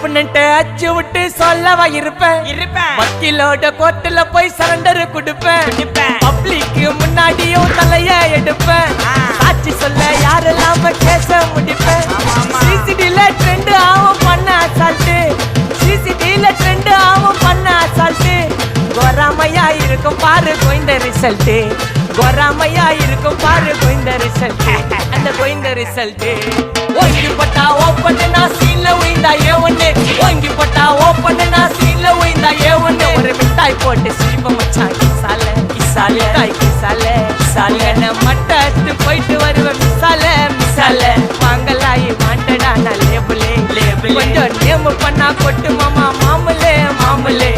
ஒப்புனன்ட்டு அச்சு விட்டு சொல்லவா இருப்பேன் வக்கீலோட கோர்ட்டுல போய் சரண்டர் கொடுப்பேன் பப்ளிக்கு முன்னாடியும் தலைய எடுப்பேன் சாட்சி சொல்ல யாரெல்லாம கேச முடிப்பேன் சிசிடில ட்ரெண்ட் ஆகும் பண்ண அசால்ட்டு சிசிடில ட்ரெண்ட் ஆகும் பண்ண அசால்ட்டு கோராமையா இருக்கும் பாரு கோய்ந்த ரிசல்ட் கோராமையா இருக்கும் பாரு கோய்ந்த ரிசல்ட் அந்த கோய்ந்த ரிசல்ட் ஓங்கி பட்டா ஓப்பன் நான் சீன்ல உயிந்தா ஒண்ணு ஓங்கி பட்டா ஓப்பன் நான் சீன்ல உயிந்தா ஒண்ணு ஒரு மிட்டாய் போட்டு சீப்ப மச்சான் கிசால கிசால தாய் கிசால கிசால நான் மட்டத்து போயிட்டு வருவேன் மிசால மிசால வாங்கலாயி மாட்டடா நான் லேபிளே லேபிள் கொஞ்சம் நேம் பண்ணா கொட்டு மாமா மாமலே மாமலே